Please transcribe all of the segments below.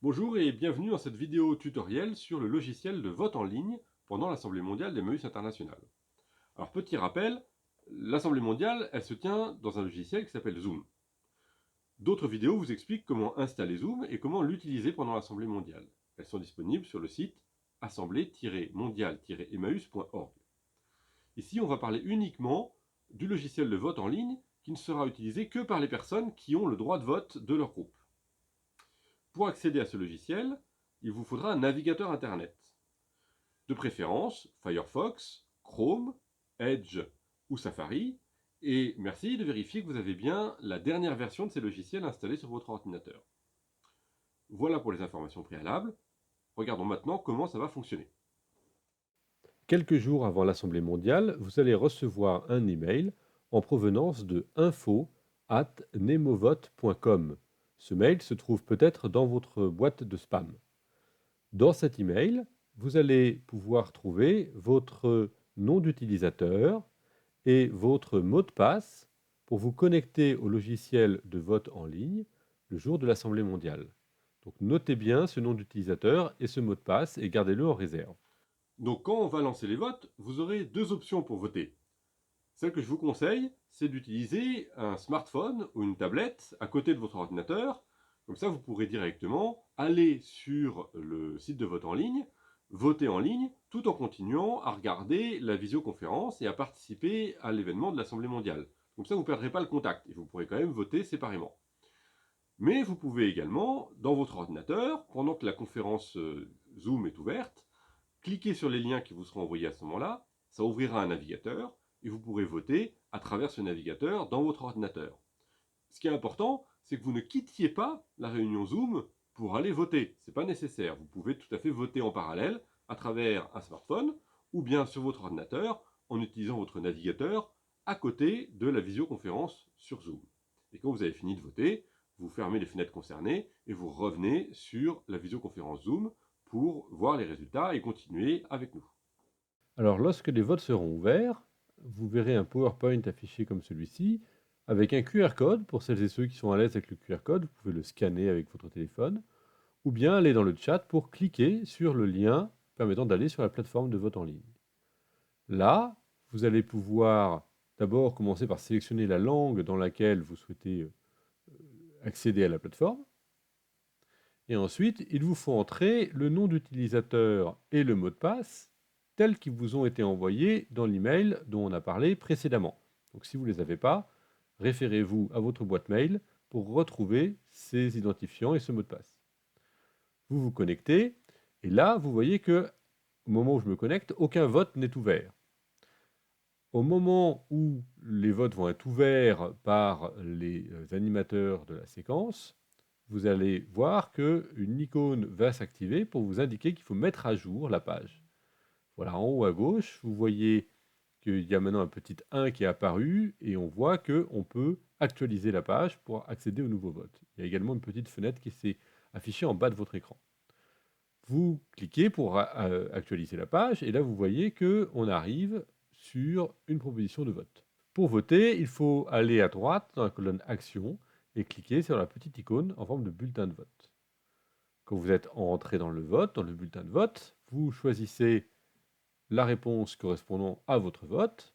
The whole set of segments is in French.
Bonjour et bienvenue dans cette vidéo tutoriel sur le logiciel de vote en ligne pendant l'Assemblée mondiale d'Emmaüs International. Alors petit rappel, l'Assemblée mondiale, elle se tient dans un logiciel qui s'appelle Zoom. D'autres vidéos vous expliquent comment installer Zoom et comment l'utiliser pendant l'Assemblée mondiale. Elles sont disponibles sur le site assemblée-mondiale-emmaüs.org. Ici, on va parler uniquement du logiciel de vote en ligne qui ne sera utilisé que par les personnes qui ont le droit de vote de leur groupe. Pour accéder à ce logiciel, il vous faudra un navigateur Internet. De préférence, Firefox, Chrome, Edge ou Safari. Et merci de vérifier que vous avez bien la dernière version de ces logiciels installés sur votre ordinateur. Voilà pour les informations préalables. Regardons maintenant comment ça va fonctionner. Quelques jours avant l'Assemblée mondiale, vous allez recevoir un email en provenance de info@nemovote.com. Ce mail se trouve peut-être dans votre boîte de spam. Dans cet email, vous allez pouvoir trouver votre nom d'utilisateur et votre mot de passe pour vous connecter au logiciel de vote en ligne le jour de l'Assemblée mondiale. Donc notez bien ce nom d'utilisateur et ce mot de passe et gardez-le en réserve. Donc quand on va lancer les votes, vous aurez deux options pour voter. Celle que je vous conseille, c'est d'utiliser un smartphone ou une tablette à côté de votre ordinateur. Comme ça, vous pourrez directement aller sur le site de vote en ligne, voter en ligne, tout en continuant à regarder la visioconférence et à participer à l'événement de l'Assemblée mondiale. Comme ça, vous ne perdrez pas le contact et vous pourrez quand même voter séparément. Mais vous pouvez également, dans votre ordinateur, pendant que la conférence Zoom est ouverte, cliquez sur les liens qui vous seront envoyés à ce moment-là, ça ouvrira un navigateur et vous pourrez voter à travers ce navigateur dans votre ordinateur. Ce qui est important, c'est que vous ne quittiez pas la réunion Zoom pour aller voter. Ce n'est pas nécessaire. Vous pouvez tout à fait voter en parallèle à travers un smartphone ou bien sur votre ordinateur en utilisant votre navigateur à côté de la visioconférence sur Zoom. Et quand vous avez fini de voter, vous fermez les fenêtres concernées et vous revenez sur la visioconférence Zoom pour voir les résultats et continuer avec nous. Alors, lorsque les votes seront ouverts, vous verrez un PowerPoint affiché comme celui-ci, avec un QR code pour celles et ceux qui sont à l'aise avec le QR code. Vous pouvez le scanner avec votre téléphone, ou bien aller dans le chat pour cliquer sur le lien permettant d'aller sur la plateforme de vote en ligne. Là, vous allez pouvoir d'abord commencer par sélectionner la langue dans laquelle vous souhaitez accéder à la plateforme. Et ensuite, il vous faut entrer le nom d'utilisateur et le mot de passe tels qu'ils vous ont été envoyés dans l'email dont on a parlé précédemment. Donc si vous ne les avez pas, référez-vous à votre boîte mail pour retrouver ces identifiants et ce mot de passe. Vous vous connectez, et là, vous voyez que au moment où je me connecte, aucun vote n'est ouvert. Au moment où les votes vont être ouverts par les animateurs de la séquence, vous allez voir qu'une icône va s'activer pour vous indiquer qu'il faut mettre à jour la page. Voilà, en haut à gauche, vous voyez qu'il y a maintenant un petit 1 qui est apparu et on voit qu'on peut actualiser la page pour accéder au nouveau vote. Il y a également une petite fenêtre qui s'est affichée en bas de votre écran. Vous cliquez pour actualiser la page et là vous voyez qu'on arrive sur une proposition de vote. Pour voter, il faut aller à droite dans la colonne Action et cliquer sur la petite icône en forme de bulletin de vote. Quand vous êtes entré dans le vote, dans le bulletin de vote, vous choisissez la réponse correspondant à votre vote.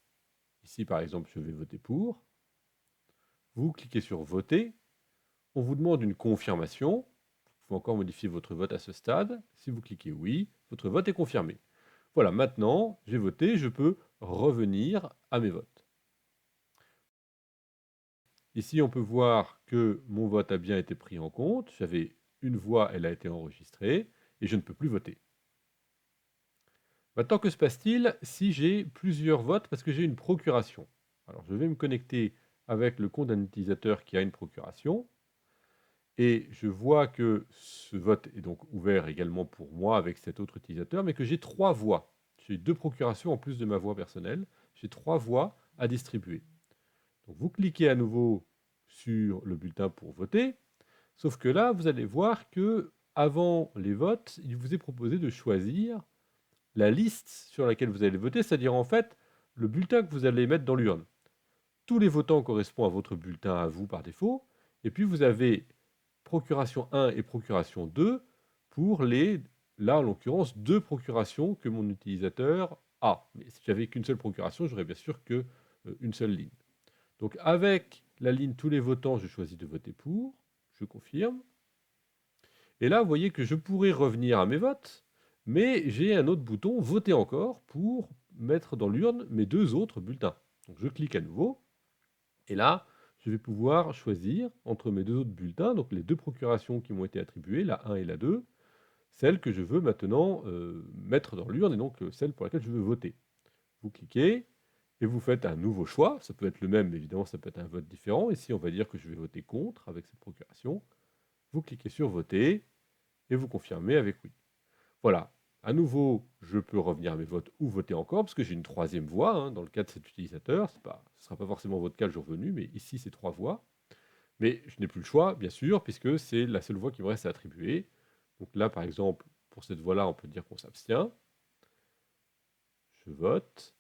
Ici, par exemple, je vais voter pour. Vous cliquez sur Voter. On vous demande une confirmation. Vous pouvez encore modifier votre vote à ce stade. Si vous cliquez Oui, votre vote est confirmé. Voilà, maintenant, j'ai voté, je peux revenir à mes votes. Ici, on peut voir que mon vote a bien été pris en compte. J'avais une voix, elle a été enregistrée, et je ne peux plus voter. Maintenant, que se passe-t-il si j'ai plusieurs votes parce que j'ai une procuration? Alors, je vais me connecter avec le compte d'un utilisateur qui a une procuration, et je vois que ce vote est donc ouvert également pour moi avec cet autre utilisateur, mais que j'ai 3 voix. J'ai 2 procurations en plus de ma voix personnelle. J'ai 3 voix à distribuer. Donc vous cliquez à nouveau sur le bulletin pour voter, sauf que là, vous allez voir que avant les votes, il vous est proposé de choisir la liste sur laquelle vous allez voter, c'est-à-dire en fait le bulletin que vous allez mettre dans l'urne. Tous les votants correspondent à votre bulletin à vous par défaut, et puis vous avez procuration 1 et procuration 2 pour là en l'occurrence, 2 procurations que mon utilisateur a. Mais si j'avais qu'une seule procuration, j'aurais bien sûr que une seule ligne. Donc avec la ligne tous les votants, je choisis de voter pour, je confirme. Et là, vous voyez que je pourrais revenir à mes votes, mais j'ai un autre bouton voter encore pour mettre dans l'urne mes 2 autres bulletins. Donc je clique à nouveau, et là, je vais pouvoir choisir entre mes 2 autres bulletins, donc les 2 procurations qui m'ont été attribuées, la 1 et la 2, celle que je veux maintenant mettre dans l'urne, et donc celle pour laquelle je veux voter. Vous cliquez, et vous faites un nouveau choix. Ça peut être le même, mais évidemment, ça peut être un vote différent. Ici, on va dire que je vais voter contre avec cette procuration. Vous cliquez sur voter, et vous confirmez avec oui. Voilà. À nouveau, je peux revenir à mes votes ou voter encore, parce que j'ai une 3e voie dans le cas de cet utilisateur. Ce ne sera pas forcément votre cas le jour venu, mais ici, c'est 3 voix. Mais je n'ai plus le choix, bien sûr, puisque c'est la seule voie qui me reste à attribuer. Donc là, par exemple, pour cette voie-là, on peut dire qu'on s'abstient. Je vote.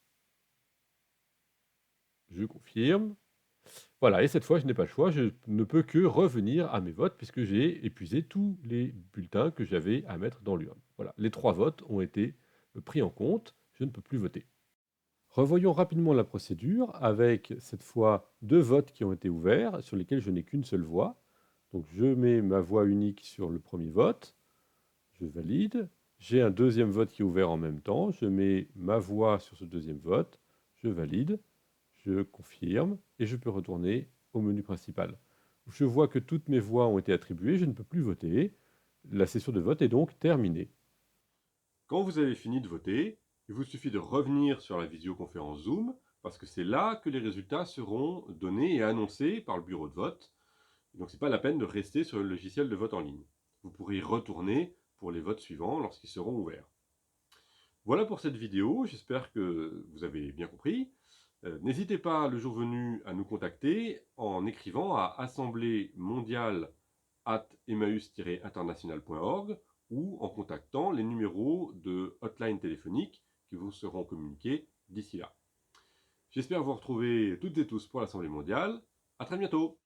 Je confirme. Voilà, et cette fois, je n'ai pas le choix, je ne peux que revenir à mes votes puisque j'ai épuisé tous les bulletins que j'avais à mettre dans l'urne. Voilà, les 3 votes ont été pris en compte, je ne peux plus voter. Revoyons rapidement la procédure avec cette fois 2 votes qui ont été ouverts sur lesquels je n'ai qu'une seule voix. Donc je mets ma voix unique sur le premier vote, je valide. J'ai un 2e vote qui est ouvert en même temps, je mets ma voix sur ce 2e vote, je valide. Je confirme et je peux retourner au menu principal. Je vois que toutes mes voix ont été attribuées, je ne peux plus voter. La session de vote est donc terminée. Quand vous avez fini de voter, il vous suffit de revenir sur la visioconférence Zoom parce que c'est là que les résultats seront donnés et annoncés par le bureau de vote. Donc ce n'est pas la peine de rester sur le logiciel de vote en ligne. Vous pourrez y retourner pour les votes suivants lorsqu'ils seront ouverts. Voilà pour cette vidéo, j'espère que vous avez bien compris. N'hésitez pas le jour venu à nous contacter en écrivant à assembléemondiale@emmaüs-international.org ou en contactant les numéros de hotline téléphonique qui vous seront communiqués d'ici là. J'espère vous retrouver toutes et tous pour l'Assemblée mondiale. À très bientôt.